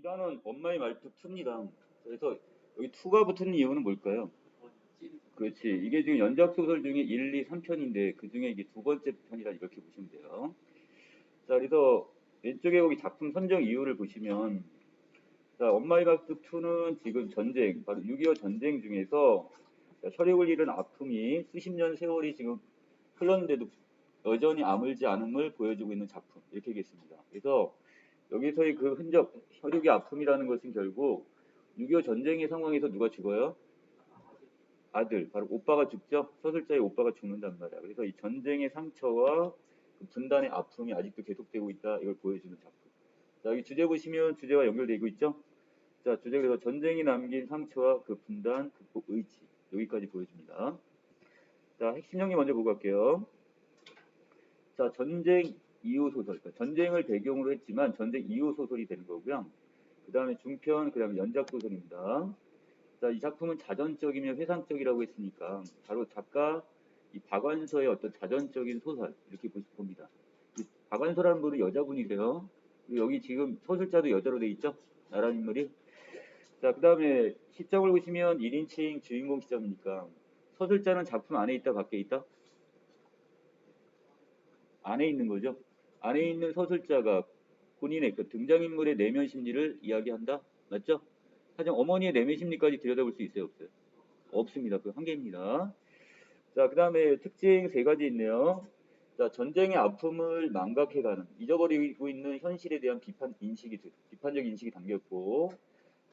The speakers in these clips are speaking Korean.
단은 엄마의 말투 투입니다. 그래서 여기 투가 붙은 이유는 뭘까요? 그렇지. 이게 지금 연작 소설 중에 1, 2, 3편인데 그 중에 이게 두 번째 편이다 이렇게 보시면 돼요. 자, 그래서 왼쪽에 여기 작품 선정 이유를 보시면 자, 엄마의 말투 투는 지금 전쟁, 바로 6.25 전쟁 중에서 자, 혈육을 잃은 아픔이 수십 년 세월이 지금 흘렀는데도 여전히 아물지 않음을 보여주고 있는 작품 이렇게 얘기했습니다. 그래서 여기서의 그 흔적, 혈육의 아픔이라는 것은 결국 6.25 전쟁의 상황에서 누가 죽어요? 아들, 바로 오빠가 죽죠? 서술자의 오빠가 죽는단 말이야. 그래서 이 전쟁의 상처와 그 분단의 아픔이 아직도 계속되고 있다. 이걸 보여주는 작품. 자, 여기 주제 보시면 주제와 연결되고 있죠? 자, 주제 그래서 전쟁이 남긴 상처와 그 분단, 극복 의지. 여기까지 보여줍니다. 자, 핵심 정리 먼저 보고 갈게요. 자, 전쟁 이후 소설. 그러니까 전쟁을 배경으로 했지만 전쟁 이후 소설이 되는 거고요. 그 다음에 중편, 그 다음에 연작 소설입니다. 자, 이 작품은 자전적이며 회상적이라고 했으니까 바로 작가 이 박완서의 어떤 자전적인 소설 이렇게 봅니다. 박완서라는 분은 여자분이세요. 그리고 여기 지금 서술자도 여자로 돼 있죠? 나란 인물이. 자, 그 다음에 시점을 보시면 1인칭 주인공 시점이니까 서술자는 작품 안에 있다 밖에 있다? 안에 있는 거죠. 안에 있는 서술자가 본인의 그 등장인물의 내면 심리를 이야기한다? 맞죠? 하지만 어머니의 내면 심리까지 들여다볼 수 있어요? 없어요? 없습니다. 그 한계입니다. 자, 그 다음에 특징 세 가지 있네요. 자, 전쟁의 아픔을 망각해가는, 잊어버리고 있는 현실에 대한 비판적 인식이 담겼고,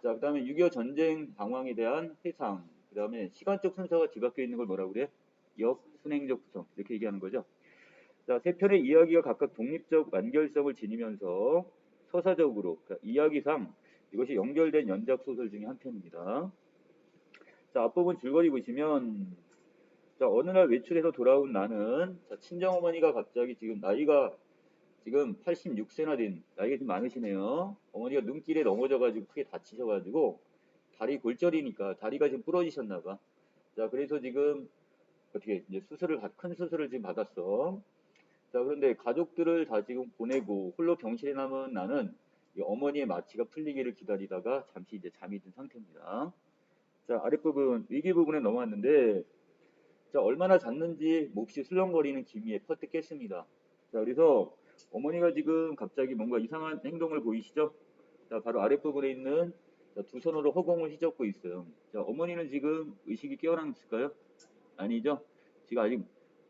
자, 그 다음에 6.25 전쟁 상황에 대한 회상, 그 다음에 시간적 순서가 뒤바뀌어 있는 걸 뭐라고 그래? 역순행적 구성, 이렇게 얘기하는 거죠. 자, 세 편의 이야기가 각각 독립적 완결성을 지니면서 서사적으로, 그러니까 이야기상 이것이 연결된 연작 소설 중에 한 편입니다. 자, 앞부분 줄거리 보시면 자, 어느 날 외출해서 돌아온 나는 자, 친정어머니가 갑자기 지금 나이가 지금 86세나 된 나이가 좀 많으시네요. 어머니가 눈길에 넘어져가지고 크게 다치셔가지고 다리 골절이니까 다리가 지금 부러지셨나 봐. 자, 그래서 지금 어떻게 이제 큰 수술을 지금 받았어. 자, 그런데 가족들을 다 지금 보내고 홀로 병실에 남은 나는 이 어머니의 마취가 풀리기를 기다리다가 잠시 이제 잠이 든 상태입니다. 자, 아랫부분 위기 부분에 넘어왔는데 자, 얼마나 잤는지 몹시 술렁거리는 기미에 퍼뜩 깼습니다. 자, 그래서 어머니가 지금 갑자기 뭔가 이상한 행동을 보이시죠? 자, 바로 아랫부분에 있는 자, 두 손으로 허공을 휘젓고 있어요. 자, 어머니는 지금 의식이 깨어났을까요? 아니죠? 지금 아직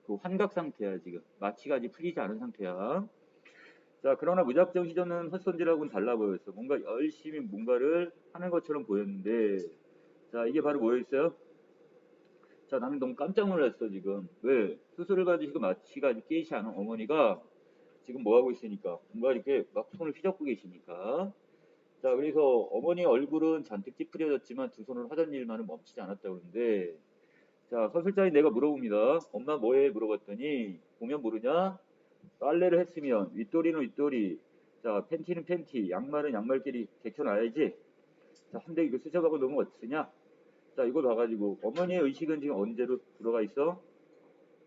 그 환각 상태야, 지금. 마취가 아직 풀리지 않은 상태야. 자, 그러나 무작정 휘젓는 헛손질하고는 달라 보였어. 뭔가 열심히 뭔가를 하는 것처럼 보였는데, 자, 이게 바로 뭐였어요? 자, 나는 너무 깜짝 놀랐어, 지금. 왜? 수술을 받으시고 마취가 아직 깨지 않은 어머니가 지금 뭐 하고 있으니까. 뭔가 이렇게 막 손을 휘젓고 계시니까. 자, 그래서 어머니 얼굴은 잔뜩 찌푸려졌지만 두 손을 하던 일만은 멈추지 않았다고 그러는데, 자, 서술자인 내가 물어봅니다. 엄마 뭐해? 물어봤더니, 보면 모르냐? 빨래를 했으면, 윗도리는 윗도리, 자, 팬티는 팬티, 양말은 양말끼리 개켜놔야지. 자, 한데 이거 수첩하고 너무 어쩌냐? 자, 이걸 봐가지고, 어머니의 의식은 지금 언제로 들어가 있어?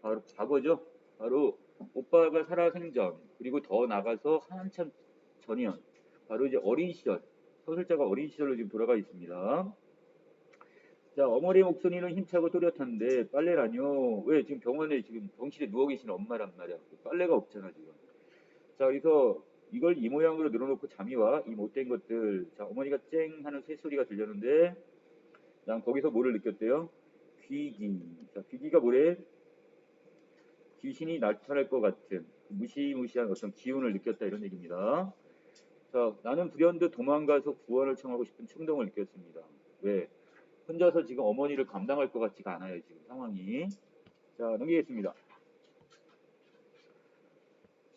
바로 과거죠. 바로 오빠가 살아생전 그리고 더 나가서 한참 전이요. 바로 이제 어린 시절 서술자가 어린 시절로 지금 돌아가 있습니다. 자, 어머니 목소리는 힘차고 또렷한데 빨래라뇨. 왜 지금 병원에 지금 병실에 누워 계신 엄마란 말이야. 빨래가 없잖아 지금. 자, 그래서 이걸 이 모양으로 늘어놓고 잠이 와. 이 못된 것들. 자, 어머니가 쨍 하는 새소리가 들렸는데 난 거기서 뭐를 느꼈대요? 귀기. 자, 귀기가 뭐래? 귀신이 나타날 것 같은 무시무시한 어떤 기운을 느꼈다 이런 얘기입니다. 자, 나는 불현듯 도망가서 구원을 청하고 싶은 충동을 느꼈습니다. 왜? 혼자서 지금 어머니를 감당할 것 같지가 않아요, 지금 상황이. 자, 넘기겠습니다.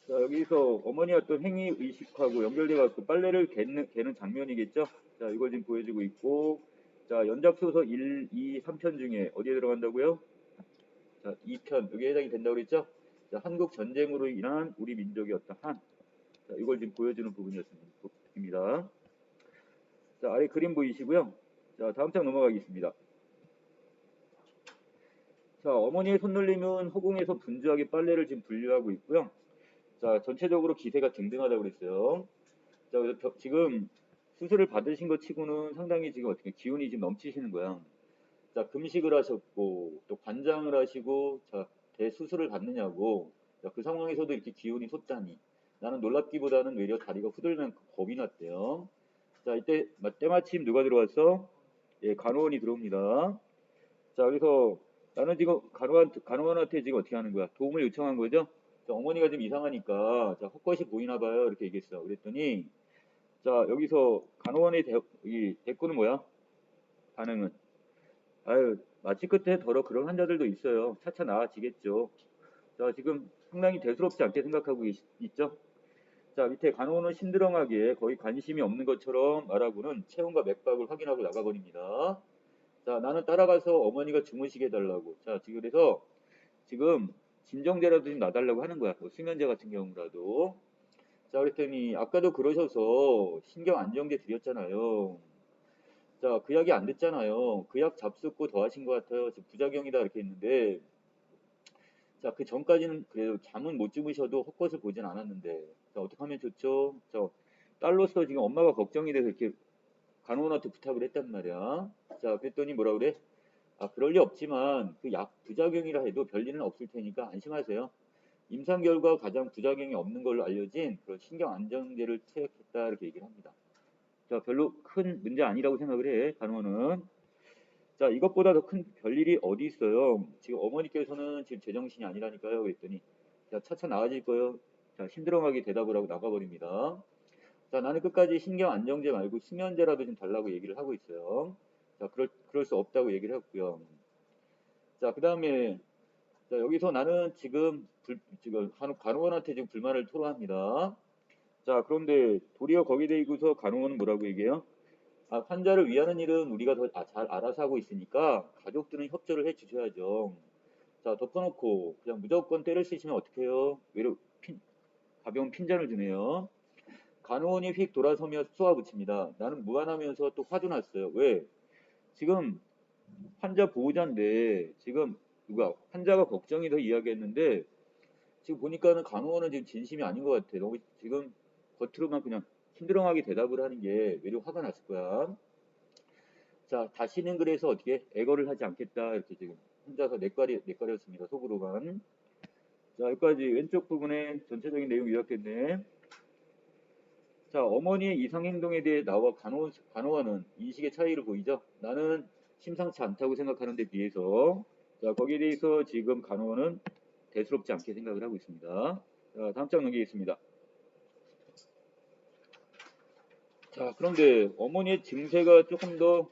자, 여기서 어머니의 어떤 행위 의식하고 연결돼갖고 빨래를 개는 장면이겠죠? 자, 이걸 지금 보여주고 있고, 자, 연작소설 1, 2, 3편 중에 어디에 들어간다고요? 자, 2편, 여기에 해당이 된다고 그랬죠? 자, 한국 전쟁으로 인한 우리 민족의 어떤 자, 이걸 지금 보여주는 부분이었습니다. 자, 아래 그림 보이시고요. 자, 다음 장 넘어가겠습니다. 자, 어머니의 손놀림은 허공에서 분주하게 빨래를 지금 분류하고 있고요. 자, 전체적으로 기세가 등등하다고 그랬어요. 자, 그래서 지금 수술을 받으신 것 치고는 상당히 지금 어떻게 기운이 지금 넘치시는 거야. 자, 금식을 하셨고, 또 관장을 하시고, 자, 대수술을 받느냐고. 자, 그 상황에서도 이렇게 기운이 솟다니. 나는 놀랍기보다는 외려 다리가 후들면 겁이 났대요. 자, 이때 때마침 누가 들어왔어? 예, 간호원이 들어옵니다. 자, 그래서 나는 지금 간호원한테 지금 어떻게 하는 거야? 도움을 요청한 거죠? 자, 어머니가 좀 이상하니까, 자, 헛것이 보이나 봐요. 이렇게 얘기했어. 그랬더니, 자, 여기서 간호원의 이 대꾸는 뭐야? 반응은. 아유, 마취 끝에 더러 그런 환자들도 있어요. 차차 나아지겠죠. 자, 지금 상당히 대수롭지 않게 생각하고 있죠? 자, 밑에 간호원은 심드렁하게 거의 관심이 없는 것처럼 말하고는 체온과 맥박을 확인하고 나가버립니다. 자, 나는 따라가서 어머니가 주무시게 해달라고. 자, 지금 그래서 지금 진정제라도 좀 놔달라고 하는 거야. 뭐 수면제 같은 경우라도. 자, 그랬더니 아까도 그러셔서 신경 안정제 드렸잖아요. 자, 그 약이 안 됐잖아요. 그 약 잡숫고 더 하신 것 같아요. 지금 부작용이다 이렇게 했는데, 자, 그 전까지는 그래도 잠은 못 주무셔도 헛것을 보진 않았는데, 자, 어떻게 하면 좋죠? 저 딸로서 지금 엄마가 걱정이 돼서 이렇게 간호원한테 부탁을 했단 말이야. 자, 그랬더니 뭐라 그래? 아, 그럴 리 없지만 그 약 부작용이라 해도 별일은 없을 테니까 안심하세요. 임상 결과 가장 부작용이 없는 걸로 알려진 그런 신경 안정제를 투약했다 이렇게 얘기를 합니다. 자, 별로 큰 문제 아니라고 생각을 해, 간호원은. 자, 이것보다 더 큰 별일이 어디 있어요? 지금 어머니께서는 지금 제정신이 아니라니까요. 그랬더니, 자, 차차 나아질 거예요. 자, 심드렁하게 대답을 하고 나가버립니다. 자, 나는 끝까지 신경 안정제 말고 수면제라도 좀 달라고 얘기를 하고 있어요. 자, 그럴 수 없다고 얘기를 했고요. 자, 그 다음에, 자, 여기서 나는 지금 간호원한테 지금 불만을 토로합니다. 자, 그런데 도리어 거기에 대고서 간호원은 뭐라고 얘기해요? 아, 환자를 위하는 일은 우리가 더 잘 알아서 하고 있으니까 가족들은 협조를 해 주셔야죠. 자, 덮어놓고 그냥 무조건 때를 쓰시면 어떡해요? 외로 가벼운 핀잔을 드네요. 간호원이 휙 돌아서며 쏘아붙입니다. 나는 무안하면서 또 화도 났어요. 왜? 지금 환자 보호자인데 지금 누가 환자가 걱정이 더 이야기했는데 지금 보니까는 간호원은 지금 진심이 아닌 것 같아. 너무 지금 겉으로만 그냥 힘들어하게 대답을 하는 게 외려 화가 났을 거야. 자, 다시는 그래서 어떻게 애거를 하지 않겠다 이렇게 지금 혼자서 내과렸습니다. 속으로만. 자, 여기까지 왼쪽 부분에 전체적인 내용이 요약됐네. 자, 어머니의 이상 행동에 대해 나와 간호원은 인식의 차이를 보이죠. 나는 심상치 않다고 생각하는 데 비해서 자, 거기에 대해서 지금 간호원은 대수롭지 않게 생각을 하고 있습니다. 자, 다음 장 넘기겠습니다. 자, 그런데 어머니의 증세가 조금 더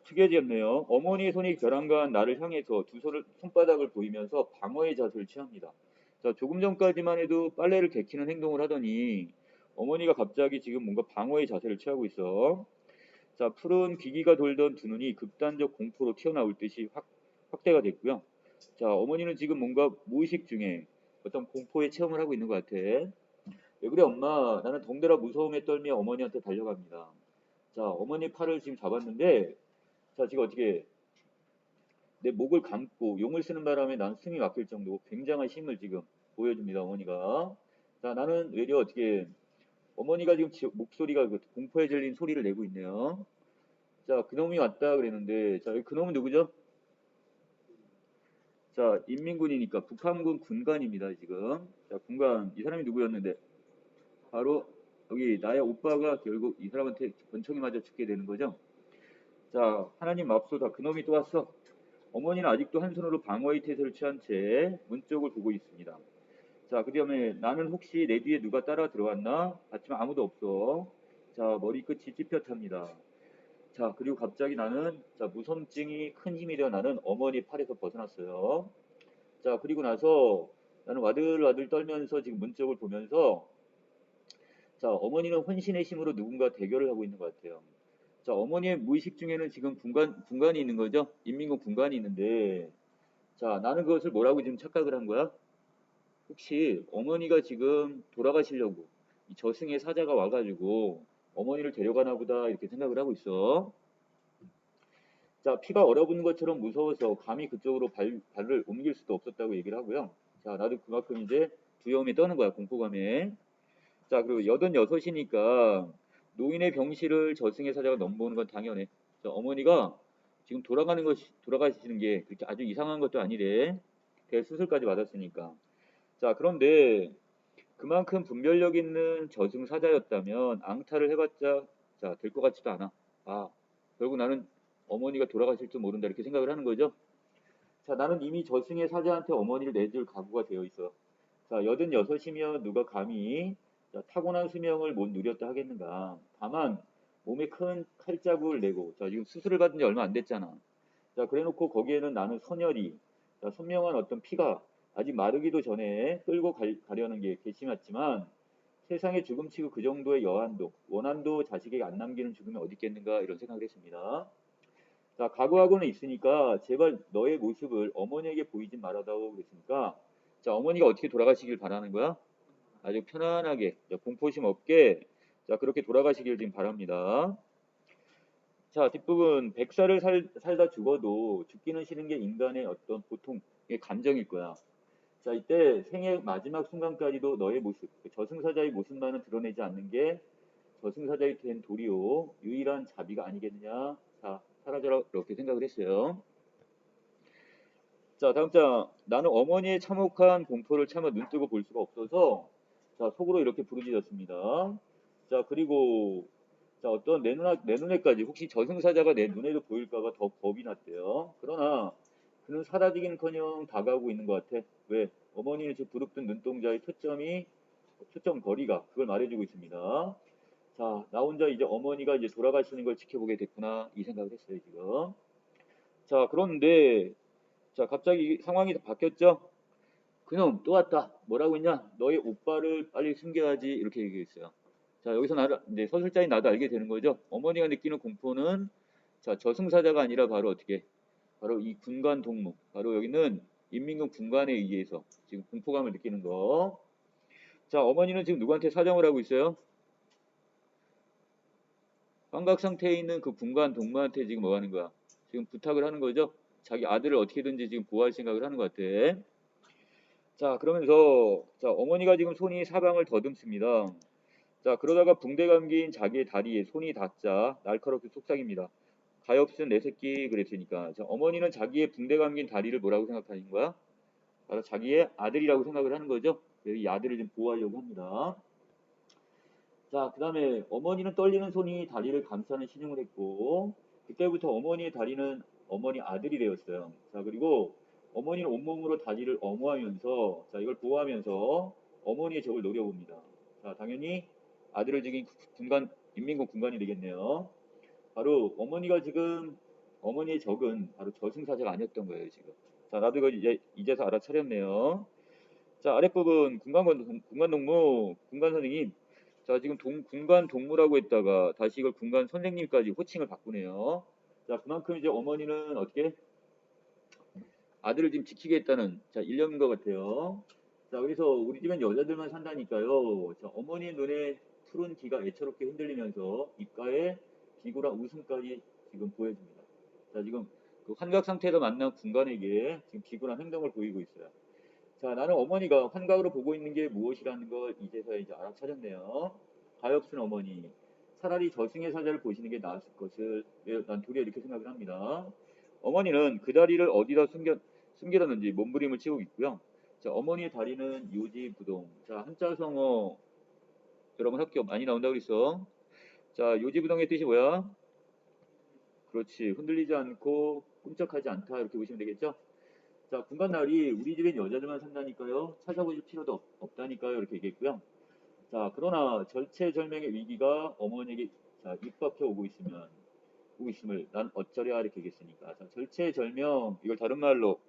특이해졌네요. 어머니의 손이 벼랑간 나를 향해서 손바닥을 보이면서 방어의 자세를 취합니다. 자, 조금 전까지만 해도 빨래를 개키는 행동을 하더니 어머니가 갑자기 지금 뭔가 방어의 자세를 취하고 있어. 자, 푸른 기기가 돌던 두 눈이 극단적 공포로 튀어나올 듯이 확대가 됐고요. 자, 어머니는 지금 뭔가 무의식 중에 어떤 공포의 체험을 하고 있는 것 같아. 왜 그래 엄마? 나는 덩달아 무서움에 떨며 어머니한테 달려갑니다. 자, 어머니 팔을 지금 잡았는데 자, 지금 어떻게 내 목을 감고 용을 쓰는 바람에 난 숨이 막힐 정도로 굉장한 힘을 지금 보여줍니다, 어머니가. 자, 나는 외려 어떻게 어머니가 지금 목소리가 그 공포에 질린 소리를 내고 있네요. 자, 그놈이 왔다 그랬는데 자, 그놈은 누구죠? 자, 인민군이니까 북한군 군관입니다, 지금. 자, 군관. 이 사람이 누구였는데 바로 여기 나의 오빠가 결국 이 사람한테 권총이 맞아 죽게 되는 거죠. 자, 하나님 맙소사 그놈이 또 왔어. 어머니는 아직도 한 손으로 방어의 태세를 취한 채 문 쪽을 보고 있습니다. 자, 그 다음에 나는 혹시 내 뒤에 누가 따라 들어왔나? 봤지만 아무도 없어. 자, 머리끝이 찝혔답니다. 자, 그리고 갑자기 나는 무섭증이 큰 힘이 되어 나는 어머니 팔에서 벗어났어요. 자, 그리고 나서 나는 와들와들 떨면서 지금 문 쪽을 보면서 자, 어머니는 혼신의 힘으로 누군가 대결을 하고 있는 것 같아요. 자, 어머니의 무의식 중에는 지금 군관이 있는 거죠? 인민군 군관이 있는데 자, 나는 그것을 뭐라고 지금 착각을 한 거야? 혹시 어머니가 지금 돌아가시려고 이 저승의 사자가 와가지고 어머니를 데려가나 보다 이렇게 생각을 하고 있어. 자, 피가 얼어붙는 것처럼 무서워서 감히 그쪽으로 발을 옮길 수도 없었다고 얘기를 하고요. 자, 나도 그만큼 이제 두려움에 떠는 거야, 공포감에. 자, 그리고 86이니까 노인의 병실을 저승의 사자가 넘보는 건 당연해. 자, 어머니가 지금 돌아가시는 게 그렇게 아주 이상한 것도 아니래. 대수술까지 받았으니까. 자, 그런데 그만큼 분별력 있는 저승사자였다면 앙탈을 해봤자 자, 될 것 같지도 않아. 아, 결국 나는 어머니가 돌아가실 줄 모른다 이렇게 생각을 하는 거죠. 자, 나는 이미 저승의 사자한테 어머니를 내줄 각오가 되어 있어. 자, 86이면 누가 감히 자, 타고난 수명을 못 누렸다 하겠는가. 다만 몸에 큰 칼자국을 내고 자, 지금 수술을 받은 지 얼마 안 됐잖아. 자, 그래놓고 거기에는 나는 선열이 자, 선명한 어떤 피가 아직 마르기도 전에 끌고 가려는 게 괘씸했지만 세상에 죽음치고 그 정도의 여한도 원한도 자식에게 안 남기는 죽음이 어디 있겠는가 이런 생각을 했습니다. 자, 각오하고는 있으니까 제발 너의 모습을 어머니에게 보이진 말아다오 그랬으니까 자, 어머니가 어떻게 돌아가시길 바라는 거야? 아주 편안하게 공포심 없게 자, 그렇게 돌아가시길 지금 바랍니다. 자, 뒷부분 100살을 살다 죽어도 죽기는 싫은 게 인간의 어떤 보통의 감정일 거야. 자, 이때 생의 마지막 순간까지도 너의 모습, 저승사자의 모습만은 드러내지 않는 게 저승사자의 된 도리요 유일한 자비가 아니겠느냐. 자, 사라져라 이렇게 생각을 했어요. 자, 다음 장. 나는 어머니의 참혹한 공포를 차마 눈뜨고 볼 수가 없어서 자, 속으로 이렇게 부르짖었습니다. 자, 그리고 자, 어떤 내 눈에까지 혹시 저승사자가 내 눈에도 보일까봐 더 겁이 났대요. 그러나 그는 사라지기는커녕 다가오고 있는 것 같아. 왜? 어머니의 저 부릅뜬 눈동자의 초점 거리가 그걸 말해주고 있습니다. 자, 나 혼자 이제 어머니가 이제 돌아가시는 걸 지켜보게 됐구나 이 생각을 했어요 지금. 자, 그런데 자, 갑자기 상황이 바뀌었죠? 그놈 또 왔다. 뭐라고 했냐? 너의 오빠를 빨리 숨겨야지 이렇게 얘기했어요. 자, 여기서 이제 서술자인 나도 알게 되는 거죠. 어머니가 느끼는 공포는 자, 저승사자가 아니라 바로 어떻게? 바로 이 군관 동무. 바로 여기는 인민군 군관에 의해서 지금 공포감을 느끼는 거. 자, 어머니는 지금 누구한테 사정을 하고 있어요? 환각 상태에 있는 그 군관 동무한테 지금 뭐 하는 거야? 지금 부탁을 하는 거죠. 자기 아들을 어떻게든지 지금 보호할 생각을 하는 것 같아. 자, 그러면서 자, 어머니가 지금 손이 사방을 더듬습니다. 자, 그러다가 붕대 감긴 자기의 다리에 손이 닿자 날카롭게 속삭입니다. 가엾은 내 새끼 그랬으니까. 자, 어머니는 자기의 붕대 감긴 다리를 뭐라고 생각하는 거야? 바로 자기의 아들이라고 생각을 하는 거죠. 이 아들을 좀 보호하려고 합니다. 자, 그 다음에 어머니는 떨리는 손이 다리를 감싸는 신용을 했고 그때부터 어머니의 다리는 어머니 아들이 되었어요. 자, 그리고 어머니는 온몸으로 다리를 엄호하면서 자, 이걸 보호하면서 어머니의 적을 노려봅니다. 자, 당연히 아들을 죽인 인민군 군관이 되겠네요. 바로 어머니가 지금 어머니의 적은 바로 저승사자가 아니었던 거예요, 지금. 자, 나도 이거 이제서 알아차렸네요. 자, 아랫부분 군관동무, 군관 선생님. 자, 지금 군관 동무라고 했다가 다시 이걸 군관 선생님까지 호칭을 바꾸네요. 자, 그만큼 이제 어머니는 어떻게 아들을 지금 지키겠다는 자, 일념인 것 같아요. 자, 그래서 우리 집엔 여자들만 산다니까요. 자, 어머니의 눈에 푸른 기가 애처롭게 흔들리면서 입가에 비굴한 웃음까지 지금 보여줍니다. 자, 지금 그 환각 상태에서 만난 군관에게 지금 비굴한 행동을 보이고 있어요. 자, 나는 어머니가 환각으로 보고 있는 게 무엇이라는 걸 이제서야 이제 알아차렸네요. 가엾은 어머니. 차라리 저승의 사자를 보시는 게 나았을 것을 난 도리어 이렇게 생각을 합니다. 어머니는 그 다리를 어디다 숨기려는지 몸부림을 치고 있고요. 자, 어머니의 다리는 요지부동. 자, 한자성어 여러분 학교 많이 나온다고 그랬어. 자, 요지부동의 뜻이 뭐야? 그렇지. 흔들리지 않고 꿈쩍하지 않다 이렇게 보시면 되겠죠? 자, 군관날이 우리 집엔 여자들만 산다니까요. 찾아보실 필요도 없다니까요. 이렇게 얘기했고요. 자, 그러나 절체절명의 위기가 어머니에게 자, 입박해 오고 있음을 난 어쩌랴 이렇게 얘기했으니까. 자, 절체절명 이걸 다른 말로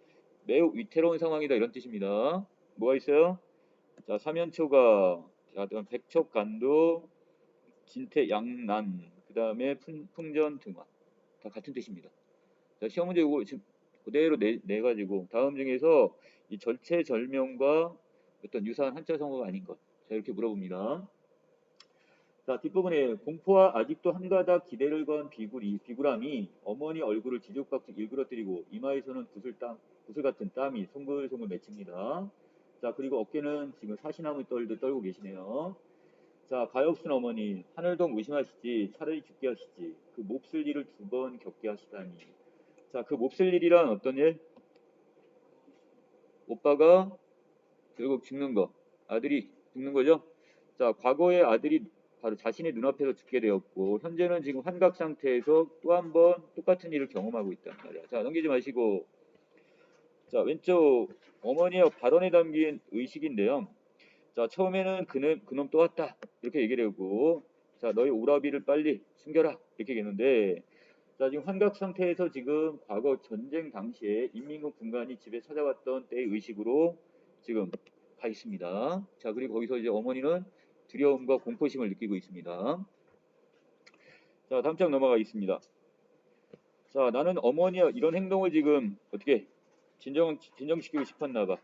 매우 위태로운 상황이다 이런 뜻입니다. 뭐가 있어요? 자, 사면초가 자, 백척간도 진퇴양난 그 다음에 풍전등화 다 같은 뜻입니다. 자, 시험 문제 이거 지금 그대로 내가지고 다음 중에서 이 절체절명과 어떤 유사한 한자 성어가 아닌 것. 자, 이렇게 물어봅니다. 자, 뒷부분에 공포와 아직도 한 가닥 기대를 건 비굴함이 어머니 얼굴을 지죽박죽 일그러뜨리고 이마에서는 구슬 같은 땀이 송글송글 맺힙니다. 자, 그리고 어깨는 지금 사시나무 떨도 떨고 계시네요. 자, 가엾은 어머니, 하늘도 무심하시지, 차라리 죽게 하시지. 그 몹쓸 일을 2번 겪게 하시다니. 자, 그 몹쓸 일이란 어떤 일? 오빠가 결국 죽는 거, 아들이 죽는 거죠. 자, 과거에 아들이 바로 자신의 눈앞에서 죽게 되었고, 현재는 지금 환각 상태에서 또 한 번 똑같은 일을 경험하고 있단 말이야. 자, 넘기지 마시고, 자, 왼쪽 어머니의 발언에 담긴 의식인데요. 자, 처음에는 그놈 또 왔다 이렇게 얘기를 하고, 자, 너희 오라비를 빨리 숨겨라 이렇게 얘기했는데, 자, 지금 환각 상태에서 지금 과거 전쟁 당시에 인민군 군관이 집에 찾아왔던 때의 의식으로 지금 가 있습니다. 자, 그리고 거기서 이제 어머니는 두려움과 공포심을 느끼고 있습니다. 자, 다음 장 넘어가겠습니다. 자, 나는 어머니의 이런 행동을 지금 어떻게 진정시키고 싶었나 봐.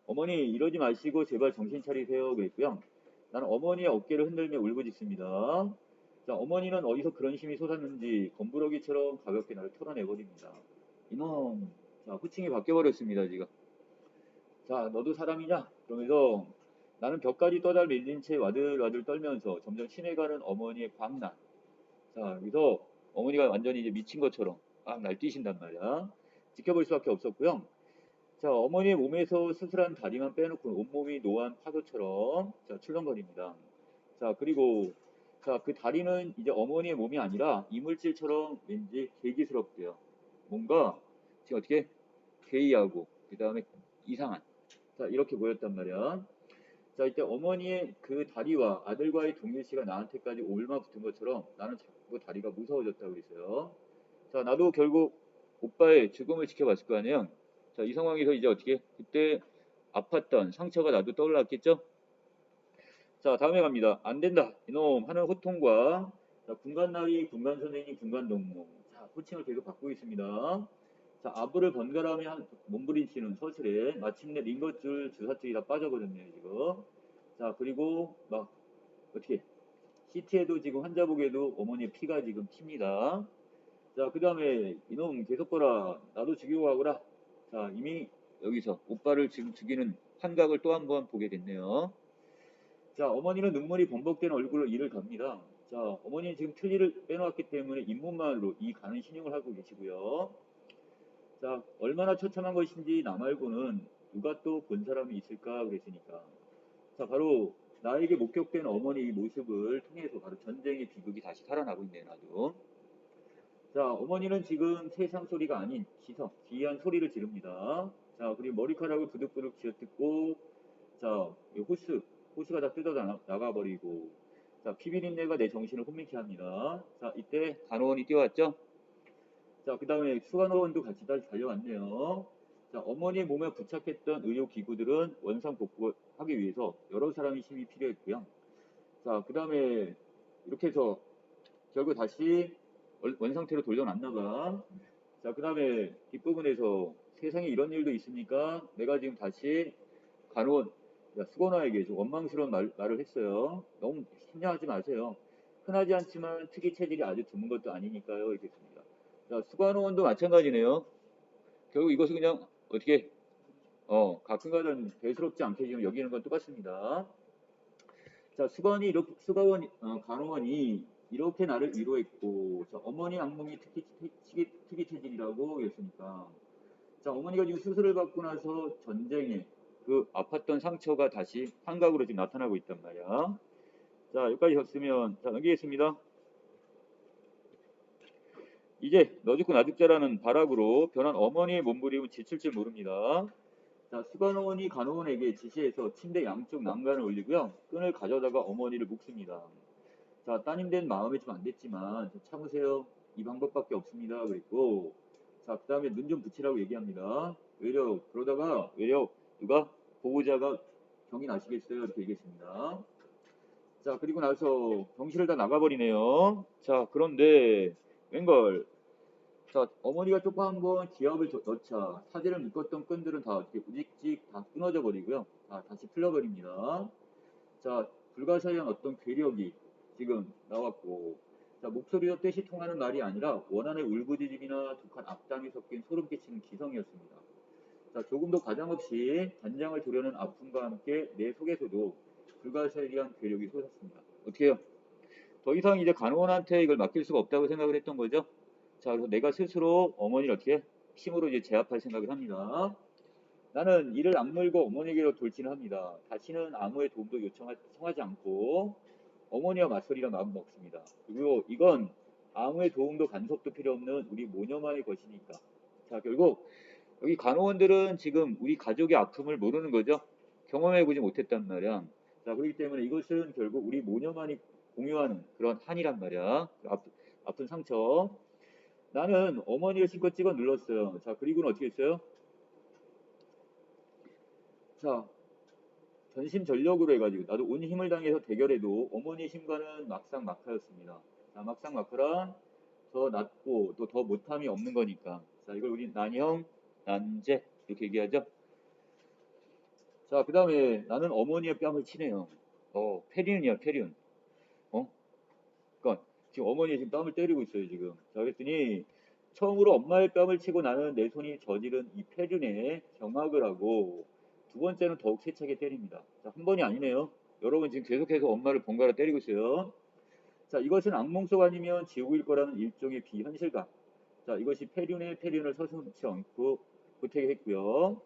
어머니 이러지 마시고 제발 정신 차리세요 그랬고요. 나는 어머니의 어깨를 흔들며 울부짖습니다. 자, 어머니는 어디서 그런 힘이 솟았는지 검부러기처럼 가볍게 나를 털어내버립니다. 이놈, 자, 호칭이 바뀌어버렸습니다 지금. 자, 너도 사람이냐? 그러면서 나는 벽까지 떠달 밀린 채 와들와들 떨면서 점점 심해가는 어머니의 광난. 자, 여기서 어머니가 완전히 이제 미친 것처럼 막 날뛰신단 말이야. 지켜볼 수밖에 없었고요. 자, 어머니의 몸에서 수술한 다리만 빼놓고 온몸이 노안 파도처럼 자, 출렁거립니다. 자, 그리고 자, 그 다리는 이제 어머니의 몸이 아니라 이물질처럼 왠지 괴기스럽대요. 뭔가 지금 어떻게 괴이하고 그 다음에 이상한 자, 이렇게 보였단 말이야. 자, 이때 어머니의 그 다리와 아들과의 동일시가 나한테까지 올마붙은 것처럼 나는 자꾸 다리가 무서워졌다고 했어요. 자, 나도 결국 오빠의 죽음을 지켜봤을 거 아니에요. 자, 이 상황에서 이제 어떻게 그때 아팠던 상처가 나도 떠올랐겠죠? 자, 다음에 갑니다. 안 된다. 이놈 하는 호통과 자, 군관나리, 군관선생님, 군관동무. 자, 호칭을 계속 받고 있습니다. 자, 아부를 번갈아가며 몸부림치는 서술에 마침내 링거줄, 주사줄이 다 빠져버렸네요, 지금. 자, 그리고 막 어떻게 CT에도 지금 환자 보기에도 어머니의 피가 지금 튑니다. 자, 그 다음에 이놈 계속 거라. 나도 죽이고 가거라. 자, 이미 여기서 오빠를 지금 죽이는 환각을 또 한 번 보게 됐네요. 자, 어머니는 눈물이 범벅된 얼굴로 이를 갑니다. 자, 어머니는 지금 틀니를 빼놓았기 때문에 잇몸만으로 이 가는 신용을 하고 계시고요. 자, 얼마나 처참한 것인지 나 말고는 누가 또 본 사람이 있을까 그랬으니까. 자, 바로 나에게 목격된 어머니의 모습을 통해서 바로 전쟁의 비극이 다시 살아나고 있네요, 나도. 자, 어머니는 지금 세상 소리가 아닌 기성, 기이한 소리를 지릅니다. 자, 그리고 머리카락을 부득부득 쥐어뜯고, 자, 호스가 다 뜯어 나가버리고, 자, 피비린내가 내 정신을 혼미케 합니다. 자, 이때 간호원이 뛰어왔죠? 자, 그 다음에 수간호원도 같이 다시 달려왔네요. 자, 어머니의 몸에 부착했던 의료기구들은 원상 복구하기 위해서 여러 사람의 힘이 필요했고요. 자, 그 다음에 이렇게 해서 결국 다시 원상태로 돌려놨나봐. 자, 그 다음에 뒷부분에서 세상에 이런 일도 있습니까? 내가 지금 다시 간호원, 수건화에게 좀 원망스러운 말을 했어요. 너무 심려하지 마세요. 흔하지 않지만 특이 체질이 아주 드문 것도 아니니까요. 이렇게 했습니다. 자, 수간호원도 마찬가지네요. 결국 이것은 그냥 어떻게 가끔가다 대수롭지 않게 지금 여기는 건 똑같습니다. 자, 간호원이 이렇게 나를 위로했고, 자, 어머니 악몽이 특이 체질이라고 했으니까, 자, 어머니가 지금 수술을 받고 나서 전쟁에 그 아팠던 상처가 다시 환각으로 지금 나타나고 있단 말이야. 자, 여기까지 졌으면, 자, 넘기겠습니다. 이제 너 죽고 나 죽자라는 발악으로 변한 어머니의 몸부림은 지칠 줄 모릅니다. 자, 수간호원이 간호원에게 지시해서 침대 양쪽 난간을 올리고요. 끈을 가져다가 어머니를 묶습니다. 자, 따님된 마음이 좀 안 됐지만 참으세요. 이 방법밖에 없습니다. 그랬고, 자, 그 다음에 눈 좀 붙이라고 얘기합니다. 외려 누가 보호자가 병이 나시겠어요? 이렇게 얘기했습니다. 자, 그리고 나서 병실을 다 나가버리네요. 자, 그런데 웬걸, 자, 어머니가 조금 한번 기압을 넣자 사지를 묶었던 끈들은 다 이렇게 우직직 다 끊어져 버리고요. 다시 풀려버립니다. 자, 불가사의한 어떤 괴력이 지금 나왔고, 자, 목소리와 뜻이 통하는 말이 아니라 원한의 울부짖음이나 독한 악담이 섞인 소름 끼치는 기성이었습니다. 자, 조금도 가장없이 단장을 조려는 아픔과 함께 내 속에서도 불가사의한 괴력이 솟았습니다. 어떻게 해요? 더 이상 이제 간호원한테 이걸 맡길 수가 없다고 생각을 했던 거죠. 자, 그래서 내가 스스로 어머니를 어떻게 힘으로 이제 제압할 생각을 합니다. 나는 이를 악물고 어머니에게로 돌진을 합니다. 다시는 아무의 도움도 청하지 않고 어머니와 맞서리라 마음 먹습니다. 그리고 이건 아무의 도움도 간섭도 필요 없는 우리 모녀만의 것이니까. 자, 결국 여기 간호원들은 지금 우리 가족의 아픔을 모르는 거죠. 경험해보지 못했단 말이야. 자, 그렇기 때문에 이것은 결국 우리 모녀만이 공유하는 그런 한이란 말이야. 아픈 상처. 나는 어머니를 실컷 찍어 눌렀어요. 자, 그리고는 어떻게 했어요? 자, 전심전력으로 해가지고 나도 온 힘을 다해서 대결해도 어머니의 힘과는 막상막하였습니다. 자, 막상막하란 더 낫고 또 더 못함이 없는 거니까. 자, 이걸 우리 난형, 난제 이렇게 얘기하죠. 자, 그 다음에 나는 어머니의 뺨을 치네요. 페륜이야, 페륜. 어? 그러니까 지금 어머니 지금 뺨을 때리고 있어요, 지금. 자, 그랬더니 처음으로 엄마의 뺨을 치고 나는 내 손이 저지른 이 페륜에 경악을 하고 두 번째는 더욱 세차게 때립니다. 자, 한 번이 아니네요. 여러분 지금 계속해서 엄마를 번갈아 때리고 있어요. 자, 이것은 악몽 속 아니면 지옥일 거라는 일종의 비현실감. 자, 이것이 페륜의 페륜을 서슴지 않고 보태게 했고요.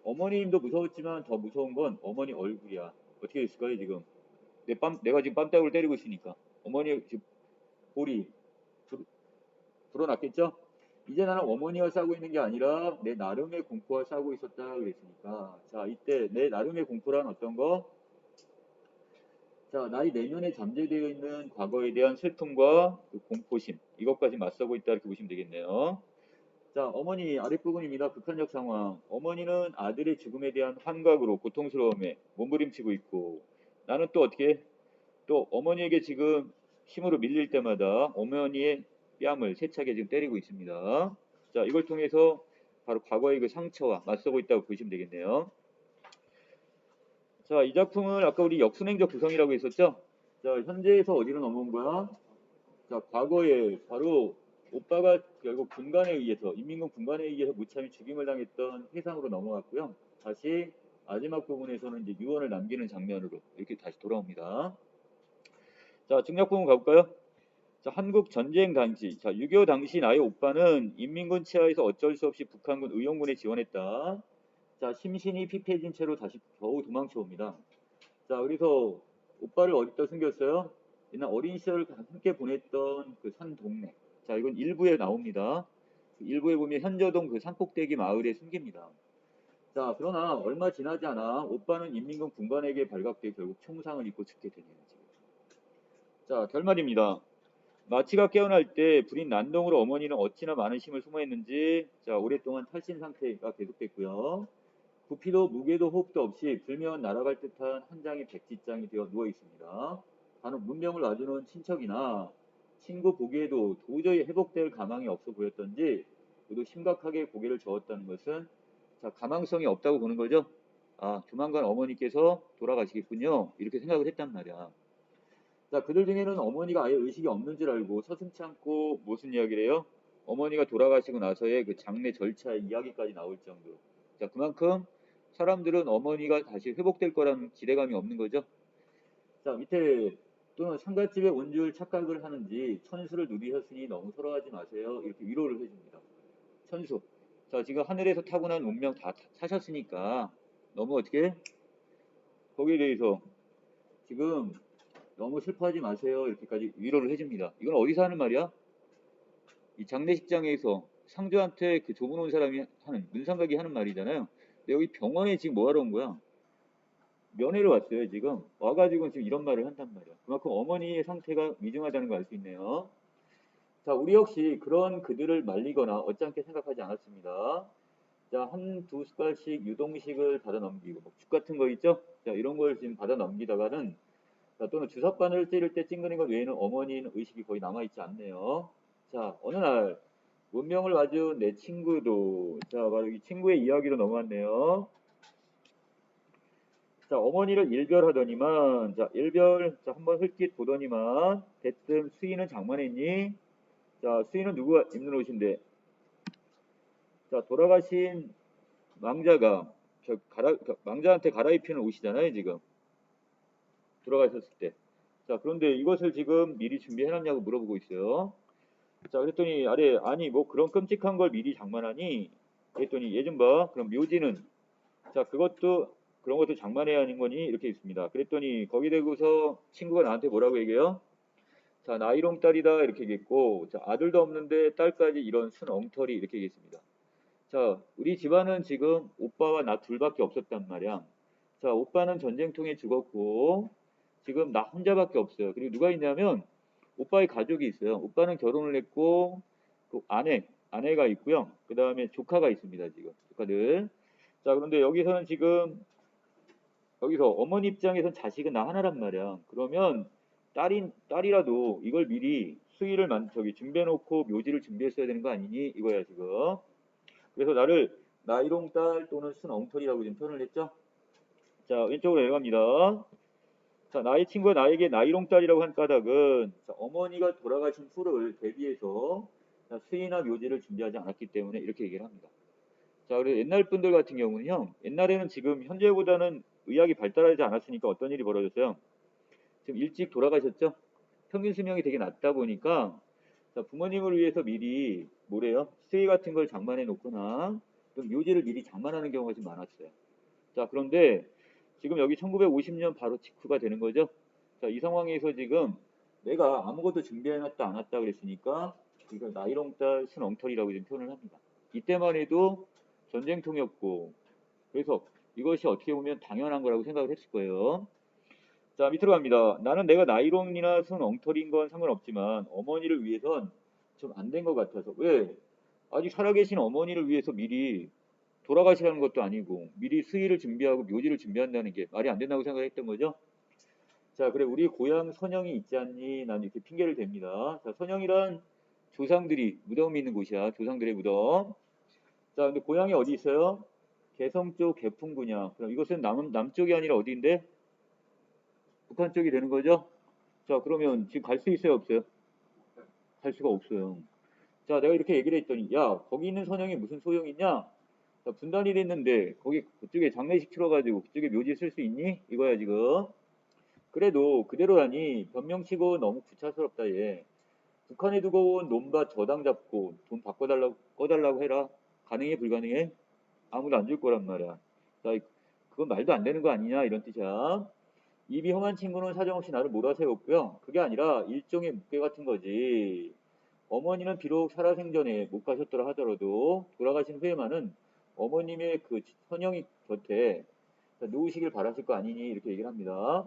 어머님도 무서웠지만 더 무서운 건 어머니 얼굴이야. 어떻게 됐을까요, 지금? 내가 지금 뺨따구를 때리고 있으니까. 어머니 지금 볼이 불어났겠죠? 이제 나는 어머니와 싸우고 있는 게 아니라 내 나름의 공포와 싸우고 있었다 그랬으니까. 자, 이때 내 나름의 공포란 어떤 거? 자, 나의 내면에 잠재되어 있는 과거에 대한 슬픔과 그 공포심, 이것까지 맞서고 있다 이렇게 보시면 되겠네요. 자, 어머니 아랫부분입니다. 극한적 상황. 어머니는 아들의 죽음에 대한 환각으로 고통스러움에 몸부림치고 있고 나는 또 어떻게 또 어머니에게 지금 힘으로 밀릴 때마다 어머니의 뺨을 세차게 지금 때리고 있습니다. 자, 이걸 통해서 바로 과거의 그 상처와 맞서고 있다고 보시면 되겠네요. 자, 이 작품을 아까 우리 역순행적 구성이라고 했었죠? 자, 현재에서 어디로 넘어온 거야? 자, 과거에 바로 오빠가 결국 군관에 의해서 인민군 군관에 의해서 무참히 죽임을 당했던 해상으로 넘어갔고요. 다시 마지막 부분에서는 이제 유언을 남기는 장면으로 이렇게 다시 돌아옵니다. 자, 중략 부분 가볼까요? 자, 한국 전쟁 당시, 자, 6.25 당시 나의 오빠는 인민군 치하에서 어쩔 수 없이 북한군 의용군에 지원했다. 자, 심신이 피폐해진 채로 다시 겨우 도망쳐 옵니다. 자, 그래서 오빠를 어디다 숨겼어요? 옛날 어린 시절을 함께 보냈던 그 산 동네. 자, 이건 일부에 나옵니다. 일부에 보면 현저동 그 산꼭대기 마을에 숨깁니다. 자, 그러나 얼마 지나지 않아 오빠는 인민군 군관에게 발각돼 결국 총상을 입고 죽게 되네요. 자, 결말입니다. 마치가 깨어날 때 불인 난동으로 어머니는 어찌나 많은 힘을 소모했는지 자, 오랫동안 탈신 상태가 계속됐고요. 부피도 무게도 호흡도 없이 불면 날아갈 듯한 한 장의 백지장이 되어 누워 있습니다. 간혹 문명을 놔주는 친척이나 친구 보기에도 도저히 회복될 가망이 없어 보였던지 모두 심각하게 고개를 저었다는 것은 자, 가망성이 없다고 보는 거죠. 아, 조만간 어머니께서 돌아가시겠군요. 이렇게 생각을 했단 말이야. 자, 그들 중에는 어머니가 아예 의식이 없는 줄 알고 서슴지 않고 무슨 이야기를 해요? 어머니가 돌아가시고 나서의 그 장례 절차의 이야기까지 나올 정도로. 자, 그만큼 사람들은 어머니가 다시 회복될 거라는 기대감이 없는 거죠. 자, 밑에 또는 상갓집에 온 줄 착각을 하는지 천수를 누리셨으니 너무 서러워하지 마세요. 이렇게 위로를 해줍니다. 천수. 자, 지금 하늘에서 타고난 운명 다 사셨으니까 너무 어떻게 거기에 대해서 지금 너무 슬퍼하지 마세요. 이렇게까지 위로를 해줍니다. 이건 어디서 하는 말이야? 이 장례식장에서 상주한테 그 조문 온 사람이 하는 문상각이 하는 말이잖아요. 근데 여기 병원에 지금 뭐하러 온 거야? 면회를 왔어요. 지금 와가지고 지금 이런 말을 한단 말이야. 그만큼 어머니의 상태가 위중하다는 걸 알 수 있네요. 자, 우리 역시 그런 그들을 말리거나 어찌않게 생각하지 않았습니다. 자, 한 두 숟갈씩 유동식을 받아 넘기고 죽 같은 거 있죠? 자, 이런 걸 지금 받아 넘기다가는 자, 또는 주사바늘 찌를 때 찡그린 것 외에는 어머니는 의식이 거의 남아있지 않네요. 자, 어느 날 문명을 와준 내 친구도 자, 바로 이 친구의 이야기로 넘어왔네요. 자, 어머니를 일별하더니만 자, 자, 한번 흘낏 보더니만 대뜸 수인은 장만했니? 자, 수인은 누구가 입는 옷인데? 자, 돌아가신 망자가 망자한테 갈아입히는 옷이잖아요, 지금. 돌아가셨을 때. 자, 그런데 이것을 지금 미리 준비해놨냐고 물어보고 있어요. 자, 그랬더니 아래 아니 뭐 그런 끔찍한 걸 미리 장만하니? 그랬더니 얘 좀 봐. 그럼 묘지는 자 그것도 그런 것도 장만해야 하는 거니? 이렇게 있습니다. 그랬더니 거기 대고서 친구가 나한테 뭐라고 얘기해요? 자, 나이롱 딸이다 이렇게 얘기했고, 자, 아들도 없는데 딸까지 이런 순 엉터리 이렇게 얘기했습니다. 자, 우리 집안은 지금 오빠와 나 둘밖에 없었단 말이야. 자, 오빠는 전쟁통에 죽었고, 지금 나 혼자밖에 없어요. 그리고 누가 있냐면, 오빠의 가족이 있어요. 오빠는 결혼을 했고, 그 아내가 있고요. 그 다음에 조카가 있습니다, 지금. 조카들. 자, 그런데 여기서는 지금, 여기서 어머니 입장에선 자식은 나 하나란 말이야. 그러면 딸이라도 이걸 미리 수의를 저기 준비해놓고 묘지를 준비했어야 되는 거 아니니? 이거야, 지금. 그래서 나를 나이롱 딸 또는 순 엉터리라고 지금 표현을 했죠. 자, 왼쪽으로 내려갑니다. 자, 나의 친구가 나에게 나이롱 딸이라고 한 까닭은 자, 어머니가 돌아가신 후를 대비해서 자, 수의나 묘지를 준비하지 않았기 때문에 이렇게 얘기를 합니다. 자, 그리고 옛날 분들 같은 경우는요. 옛날에는 지금 현재보다는 의학이 발달하지 않았으니까 어떤 일이 벌어졌어요? 지금 일찍 돌아가셨죠? 평균 수명이 되게 낮다 보니까 자, 부모님을 위해서 미리 뭐래요? 수의 같은 걸 장만해 놓거나 또 묘지를 미리 장만하는 경우가 좀 많았어요. 자, 그런데 지금 여기 1950년 바로 직후가 되는 거죠. 자, 이 상황에서 지금 내가 아무것도 준비해놨다 안 왔다 그랬으니까 이거 나이롱딸 순엉터리라고 지금 표현을 합니다. 이때만 해도 전쟁통이었고 그래서 이것이 어떻게 보면 당연한 거라고 생각을 했을 거예요. 자, 밑으로 갑니다. 나는 내가 나이롱이나 순엉터리인 건 상관없지만 어머니를 위해선 좀 안 된 것 같아서 왜? 아직 살아계신 어머니를 위해서 미리 돌아가시라는 것도 아니고 미리 수의를 준비하고 묘지를 준비한다는 게 말이 안 된다고 생각했던 거죠. 자, 그래 우리 고향 선영이 있지 않니? 난 이렇게 핑계를 댑니다. 자, 선영이란 조상들이 무덤이 있는 곳이야. 조상들의 무덤. 자, 근데 고향이 어디 있어요? 개성 쪽 개풍군이야. 그럼 이것은 남쪽이 아니라 어디인데? 북한 쪽이 되는 거죠? 자, 그러면 지금 갈 수 있어요, 없어요? 갈 수가 없어요. 자, 내가 이렇게 얘기를 했더니, 야, 거기 있는 선영이 무슨 소용이 있냐? 자, 분단이 됐는데, 거기, 그쪽에 장례식 치러가지고, 그쪽에 묘지 쓸 수 있니? 이거야, 지금. 그래도 그대로라니, 변명치고 너무 구차스럽다, 얘. 북한에 두고 온 논밭 저당 잡고, 돈 바꿔달라고, 꺼달라고 해라. 가능해, 불가능해? 아무도 안 줄 거란 말이야. 자, 그건 말도 안 되는 거 아니냐, 이런 뜻이야. 입이 험한 친구는 사정없이 나를 몰아세웠고요. 그게 아니라 일종의 묵계 같은 거지. 어머니는 비록 살아생전에 못 가셨더라 하더라도 돌아가신 후에만은 어머님의 그 선영이 곁에 누우시길 바라실 거 아니니 이렇게 얘기를 합니다.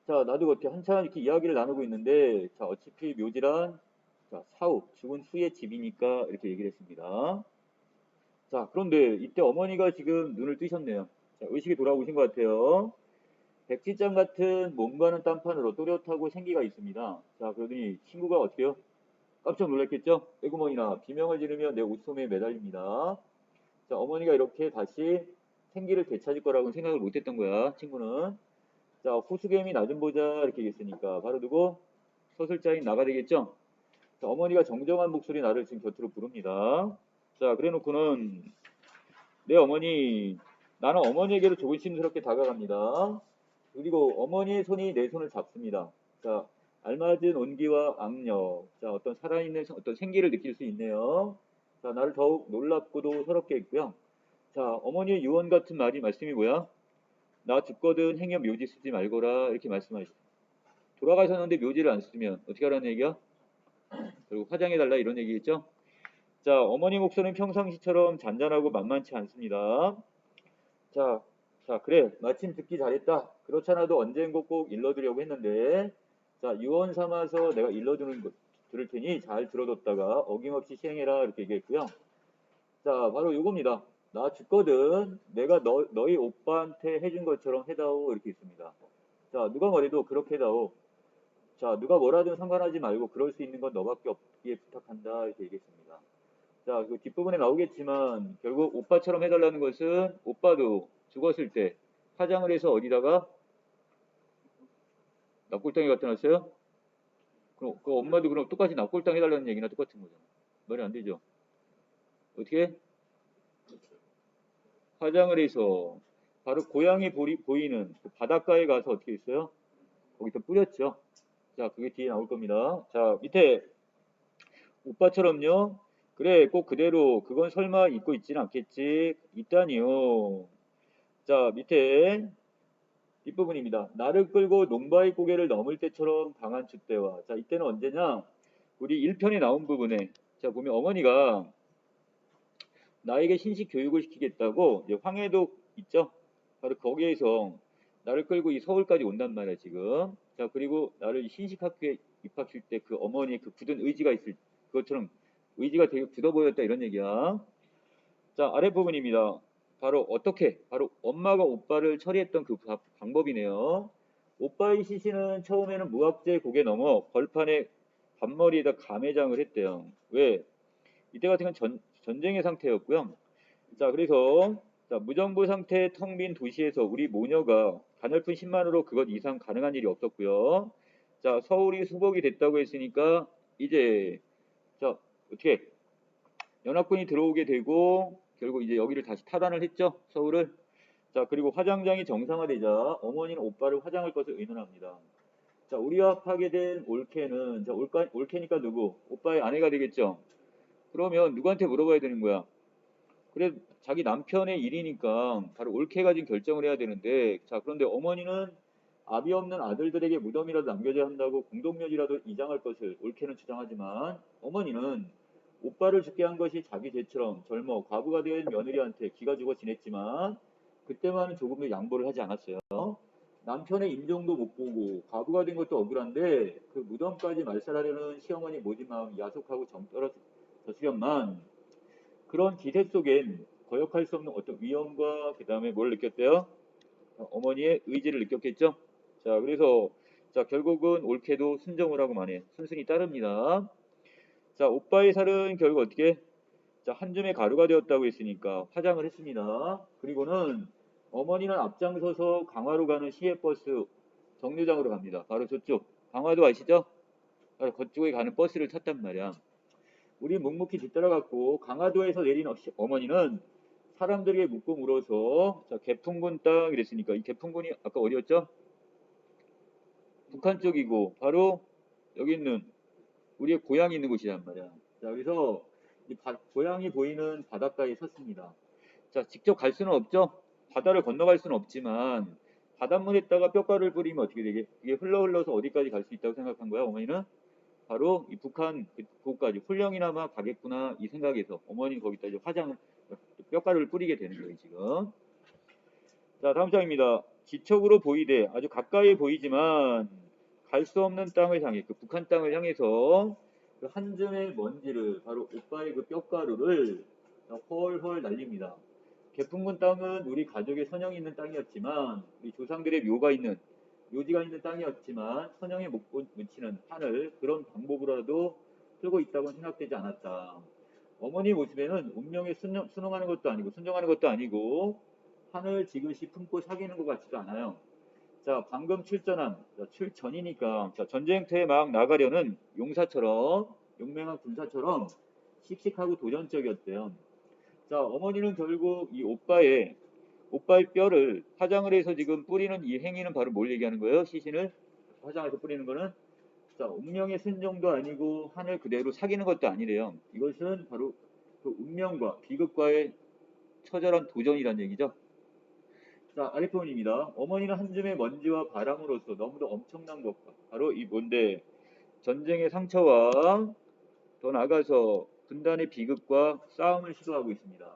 자, 나도 그렇게 한참 이렇게 이야기를 나누고 있는데 자, 어차피 묘지란 자, 사후, 죽은 후의 집이니까 이렇게 얘기를 했습니다. 자, 그런데 이때 어머니가 지금 눈을 뜨셨네요. 자, 의식이 돌아오신 것 같아요. 백지장 같은 몸과는 딴판으로 또렷하고 생기가 있습니다. 자, 그러더니 친구가 어떻게요? 깜짝 놀랐겠죠? 애구멍이나 비명을 지르며 내 옷소매에 매달립니다. 자, 어머니가 이렇게 다시 생기를 되찾을 거라고는 생각을 못했던 거야, 친구는. 자, 호수개미 나 좀 보자 이렇게 얘기했으니까 바로 누구? 서술자인 나가 되겠죠? 자, 어머니가 정정한 목소리 나를 지금 곁으로 부릅니다. 자, 그래놓고는 내 어머니, 나는 어머니에게도 조심스럽게 다가갑니다. 그리고 어머니의 손이 내 손을 잡습니다. 자, 알맞은 온기와 악력, 자, 어떤 살아있는 어떤 생기를 느낄 수 있네요. 자, 나를 더욱 놀랍고도 서럽게 했고요. 자, 어머니의 유언 같은 말씀이 뭐야? 나 죽거든 행여 묘지 쓰지 말거라 이렇게 말씀하시죠. 돌아가셨는데 묘지를 안 쓰면 어떻게 하라는 얘기야? 그리고 화장해달라 이런 얘기겠죠? 자, 어머니 목소리는 평상시처럼 잔잔하고 만만치 않습니다. 자, 자, 그래. 마침 듣기 잘했다. 그렇잖아도 언젠가 꼭 일러드리려고 했는데, 자, 유언 삼아서 내가 들을 테니 잘 들어뒀다가 어김없이 시행해라. 이렇게 얘기했고요. 자, 바로 이겁니다. 나 죽거든. 내가 너희 오빠한테 해준 것처럼 해다오. 이렇게 있습니다. 자, 누가 뭐래도 그렇게 해다오. 자, 누가 뭐라든 상관하지 말고 그럴 수 있는 건 너밖에 없기에 부탁한다. 이렇게 얘기했습니다. 자, 그 뒷부분에 나오겠지만 결국 오빠처럼 해달라는 것은 오빠도 죽었을 때 화장을 해서 어디다가 납골당에 갖다 놨어요? 그럼 그 엄마도 그럼 똑같이 납골당 해달라는 얘기나 똑같은 거잖아. 말이 안 되죠. 어떻게? 화장을 해서 바로 고향이 보이는 그 바닷가에 가서 어떻게 했어요? 거기서 뿌렸죠. 자, 그게 뒤에 나올 겁니다. 자, 밑에 오빠처럼요. 그래, 꼭 그대로 그건 설마 잊고 있진 않겠지. 있다니요. 자, 밑에 뒷부분입니다. 나를 끌고 농바의 고개를 넘을 때처럼 강한 줏대와. 자, 이때는 언제냐? 우리 1편에 나온 부분에 자, 보면 어머니가 나에게 신식 교육을 시키겠다고 이제 황해도 있죠? 바로 거기에서 나를 끌고 이 서울까지 온단 말이야, 지금. 자, 그리고 나를 신식 학교에 입학시킬 때 그 어머니의 그 굳은 의지가 있을 그것처럼 의지가 되게 굳어 보였다 이런 얘기야. 자, 아랫부분입니다. 바로 어떻게? 바로 엄마가 오빠를 처리했던 그 방법이네요. 오빠의 시신은 처음에는 무학재 곡에 넘어 벌판에 반머리에다 감회장을 했대요. 왜? 이때 같은 건 전쟁의 상태였고요. 자, 그래서 자, 무정부 상태 텅 빈 도시에서 우리 모녀가 가냘픈 10만으로 그것 이상 가능한 일이 없었고요. 자, 서울이 수복이 됐다고 했으니까 이제 자, 어떻게 연합군이 들어오게 되고 결국 이제 여기를 다시 타단을 했죠. 서울을. 자, 그리고 화장장이 정상화되자 어머니는 오빠를 화장할 것을 의논합니다. 자, 우리와 파괴된 올케는 자, 올케니까 누구? 오빠의 아내가 되겠죠. 그러면 누구한테 물어봐야 되는 거야? 그래, 자기 남편의 일이니까 바로 옳게 가진 결정을 해야 되는데, 자, 그런데 어머니는 아비 없는 아들들에게 무덤이라도 남겨줘야 한다고 공동묘지라도 이장할 것을 옳게는 주장하지만, 어머니는 오빠를 죽게 한 것이 자기 죄처럼 젊어 과부가 된 며느리한테 기가 죽어 지냈지만, 그때만은 조금도 양보를 하지 않았어요. 남편의 임종도 못 보고 과부가 된 것도 억울한데, 그 무덤까지 말살하려는 시어머니 모진 마음 야속하고 정 떨어졌으련만, 그런 기세 속엔 거역할 수 없는 어떤 위험과 그 다음에 뭘 느꼈대요? 어머니의 의지를 느꼈겠죠? 자, 그래서 자, 결국은 옳게도 순정을 하고 마네. 순순히 따릅니다. 자, 오빠의 살은 결국 어떻게? 자, 한 줌의 가루가 되었다고 했으니까 화장을 했습니다. 그리고는 어머니는 앞장서서 강화로 가는 시외버스 정류장으로 갑니다. 바로 저쪽. 강화도 아시죠? 바로 그쪽에 가는 버스를 탔단 말이야. 우리 묵묵히 뒤따라갔고 강화도에서 내린 어머니는 사람들에게 묻고 물어서 자, 개풍군 땅 이랬으니까 이 개풍군이 아까 어디였죠? 북한 쪽이고 바로 여기 있는 우리의 고향이 있는 곳이란 말이야. 자, 그래서 이 고향이 보이는 바닷가에 섰습니다. 자, 직접 갈 수는 없죠. 바다를 건너갈 수는 없지만 바닷물에다가 뼈가루를 뿌리면 어떻게 되게 이게 흘러서 어디까지 갈 수 있다고 생각한 거야, 어머니는? 바로 이 북한 그곳까지 훈령이나마 가겠구나 이 생각에서 어머니는 거기다 이제 화장을 뼈가루를 뿌리게 되는 거예요 지금. 자, 다음 장입니다. 지척으로 보이되 아주 가까이 보이지만 갈 수 없는 땅을 향해 그 북한 땅을 향해서 그 한 줌의 먼지를 바로 오빠의 그 뼈가루를 헐헐 날립니다. 개풍군 땅은 우리 가족의 선영이 있는 땅이었지만 우리 조상들의 묘지가 있는 땅이었지만 선영에 묻히는 판을 그런 방법으로라도 풀고 있다고는 생각되지 않았다. 어머니 모습에는 운명에 순응하는 것도 아니고 순종하는 것도 아니고 판을 지그시 품고 사귀는 것 같지도 않아요. 자, 방금 출전한 출전이니까 자, 전쟁터에 막 나가려는 용맹한 군사처럼 씩씩하고 도전적이었대요. 자, 어머니는 결국 이 오빠의 뼈를 화장을 해서 지금 뿌리는 이 행위는 바로 뭘 얘기하는 거예요? 시신을 화장해서 뿌리는 거는 자, 운명의 순종도 아니고 하늘 그대로 사귀는 것도 아니래요. 이것은 바로 그 운명과 비극과의 처절한 도전이란 얘기죠. 자, 아랫부분입니다. 어머니는 한 줌의 먼지와 바람으로서 너무도 엄청난 것과 바로 이 뭔데 전쟁의 상처와 더 나아가서 분단의 비극과 싸움을 시도하고 있습니다.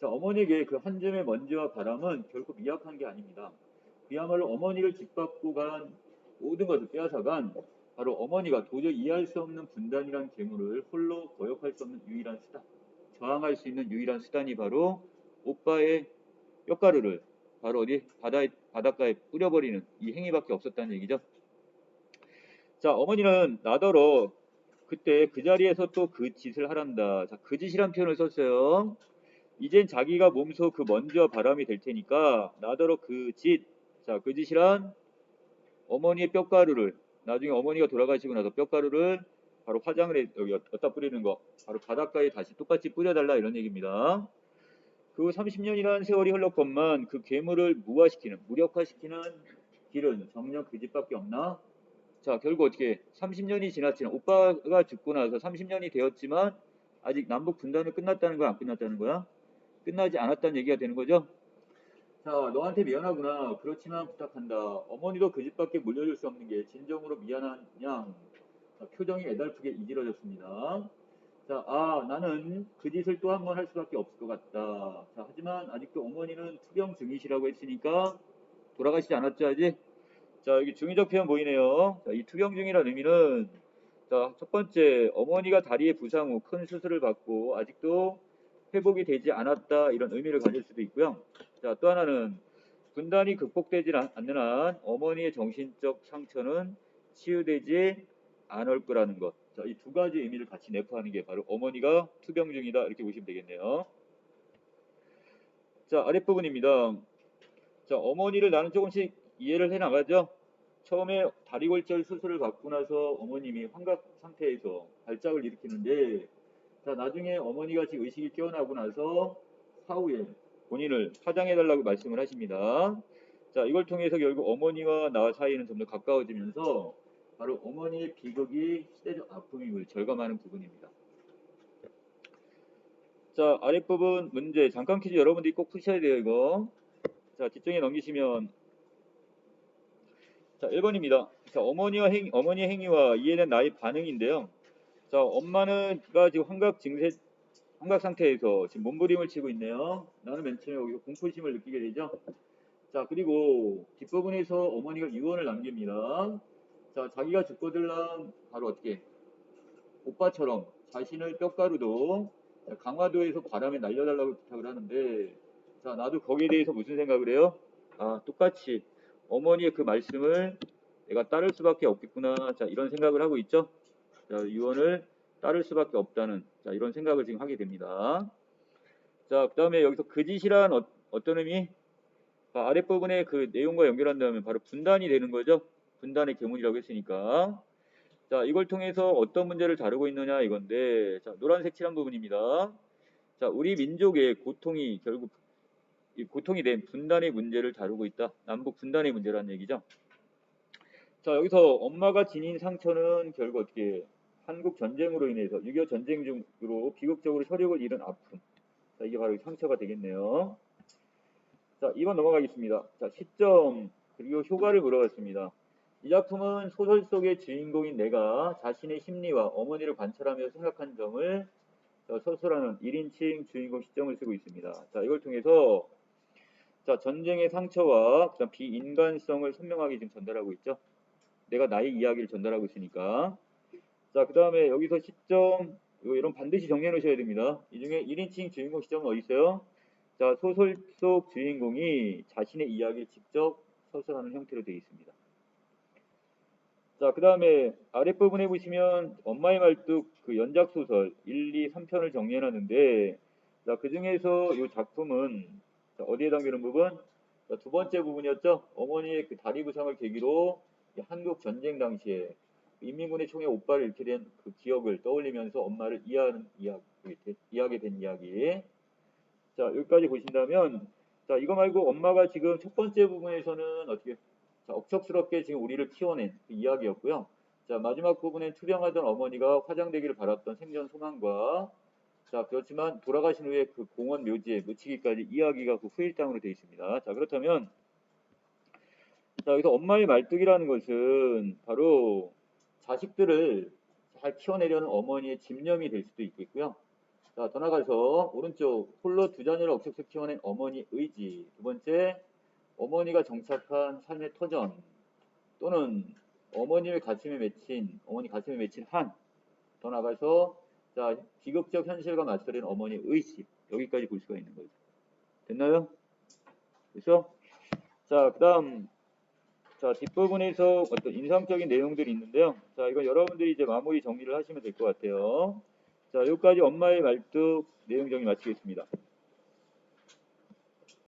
자, 어머니에게 그 한 줌의 먼지와 바람은 결코 미약한 게 아닙니다. 그야말로 어머니를 짓밟고 간 모든 것을 빼앗아간 바로 어머니가 도저히 이해할 수 없는 분단이란 괴물을 홀로 거역할 수 없는 유일한 수단, 저항할 수 있는 유일한 수단이 바로 오빠의 뼈가루를 바로 어디 바닷가에 뿌려버리는 이 행위밖에 없었다는 얘기죠. 자, 어머니는 나더러 그때 그 자리에서 또 그 짓을 하란다. 자, 그 짓이란 표현을 썼어요. 이젠 자기가 몸소 그 먼지와 바람이 될 테니까 나더러 그 짓, 자, 그 짓이란 어머니의 뼈가루를 나중에 어머니가 돌아가시고 나서 뼈가루를 바로 화장을 여기 어디다 뿌리는 거 바로 바닷가에 다시 똑같이 뿌려달라 이런 얘기입니다. 그 30년이라는 세월이 흘렀건만 그 괴물을 무력화시키는 길은 정녕 그 집밖에 없나? 자, 결국 어떻게 30년이 지났지만 오빠가 죽고 나서 30년이 되었지만 아직 남북 분단은 끝났다는 거야, 안 끝났다는 거야? 끝나지 않았다는 얘기가 되는 거죠? 자, 너한테 미안하구나. 그렇지만 부탁한다. 어머니도 그 집밖에 물려줄 수 없는 게 진정으로 미안한 양. 자, 표정이 애달프게 이질어졌습니다. 자, 나는 그 짓을 또 한 번 할 수밖에 없을 것 같다. 자, 하지만 아직도 어머니는 투병 중이시라고 했으니까 돌아가시지 않았죠, 아직? 자, 여기 중의적 표현 보이네요. 자, 이 투병 중이라는 의미는 자, 첫 번째, 어머니가 다리에 부상 후 큰 수술을 받고 아직도 회복이 되지 않았다 이런 의미를 가질 수도 있고요. 자, 또 하나는 분단이 극복되지 않는 한 어머니의 정신적 상처는 치유되지 않을 거라는 것. 자, 이 두 가지 의미를 같이 내포하는 게 바로 어머니가 투병 중이다 이렇게 보시면 되겠네요. 자, 아랫부분입니다. 자, 어머니를 나는 조금씩 이해를 해 나가죠. 처음에 다리골절 수술을 받고 나서 어머님이 환각 상태에서 발작을 일으키는데 자, 나중에 어머니가 지금 의식이 깨어나고 나서 사후에 본인을 화장해달라고 말씀을 하십니다. 자, 이걸 통해서 결국 어머니와 나 사이는 좀 더 가까워지면서 바로 어머니의 비극이 시대적 아픔임을 절감하는 부분입니다. 자, 아랫부분 문제 잠깐 퀴즈 여러분들이 꼭 푸셔야 돼요, 이거. 자, 뒷정에 넘기시면 자, 1번입니다. 자, 어머니의 행위와 이해된 나의 반응인데요. 자, 엄마는가 지금 환각 상태에서 지금 몸부림을 치고 있네요. 나는 맨 처음에 여기서 공포심을 느끼게 되죠. 자, 그리고 뒷부분에서 어머니가 유언을 남깁니다. 자, 자기가 죽거들랑 바로 어떻게 오빠처럼 자신을 뼈가루도 강화도에서 바람에 날려달라고 부탁을 하는데 자, 나도 거기에 대해서 무슨 생각을 해요? 똑같이 어머니의 그 말씀을 내가 따를 수밖에 없겠구나. 자, 이런 생각을 하고 있죠. 자, 유언을 따를 수밖에 없다는 자, 이런 생각을 지금 하게 됩니다. 자, 그 다음에 여기서 그 짓이란 어떤 의미? 아랫부분에 그 내용과 연결한다면 바로 분단이 되는 거죠. 분단의 계문이라고 했으니까. 자, 이걸 통해서 어떤 문제를 다루고 있느냐 이건데 자, 노란색 칠한 부분입니다. 자, 우리 민족의 고통이 결국 이 고통이 된 분단의 문제를 다루고 있다. 남북 분단의 문제라는 얘기죠. 자, 여기서 엄마가 지닌 상처는 결국 어떻게 한국 전쟁으로 인해서 6.25 전쟁 중으로 비극적으로 혈육을 잃은 아픔. 자, 이게 바로 상처가 되겠네요. 자, 2번 넘어가겠습니다. 자, 시점 그리고 효과를 물어봤습니다. 이 작품은 소설 속의 주인공인 내가 자신의 심리와 어머니를 관찰하며 생각한 점을 서술하는 1인칭 주인공 시점을 쓰고 있습니다. 자, 이걸 통해서 자, 전쟁의 상처와 그다음 비인간성을 선명하게 지금 전달하고 있죠. 내가 나의 이야기를 전달하고 있으니까. 자, 그 다음에 여기서 시점 이런 반드시 정리해 놓으셔야 됩니다. 이 중에 1인칭 주인공 시점은 어디 있어요? 자, 소설 속 주인공이 자신의 이야기를 직접 서술하는 형태로 되어 있습니다. 자, 그 다음에 아랫부분에 보시면 엄마의 말뚝 그 연작 소설 1, 2, 3편을 정리해 놨는데 자, 그 중에서 이 작품은 자, 어디에 담기는 부분? 자, 두 번째 부분이었죠. 어머니의 그 다리 부상을 계기로 한국 전쟁 당시에 인민군의 총에 오빠를 잃게 된 그 기억을 떠올리면서 엄마를 이해하게 된 이야기. 자, 여기까지 보신다면 자, 이거 말고 엄마가 지금 첫 번째 부분에서는 어떻게 자, 억척스럽게 지금 우리를 키워낸 그 이야기였고요. 자, 마지막 부분엔 투병하던 어머니가 화장되기를 바랐던 생전 소망과 자, 그렇지만 돌아가신 후에 그 공원 묘지에 묻히기까지 이야기가 그 후일담으로 되어 있습니다. 자, 그렇다면 자, 여기서 엄마의 말뚝이라는 것은 바로 자식들을 잘 키워내려는 어머니의 집념이 될 수도 있겠고요. 자, 더 나가서 오른쪽 홀로 두 자녀를 억척스 키워낸 어머니 의지. 두 번째, 어머니가 정착한 삶의 터전 또는 어머니 가슴에 맺힌 한. 더 나가서 자, 비극적 현실과 맞서는 어머니 의식. 여기까지 볼 수가 있는 거죠. 됐나요? 그렇죠? 자, 그다음 자, 뒷부분에서 어떤 인상적인 내용들이 있는데요. 자, 이거 여러분들이 이제 마무리 정리를 하시면 될 것 같아요. 자, 여기까지 엄마의 말뚝 내용 정리 마치겠습니다.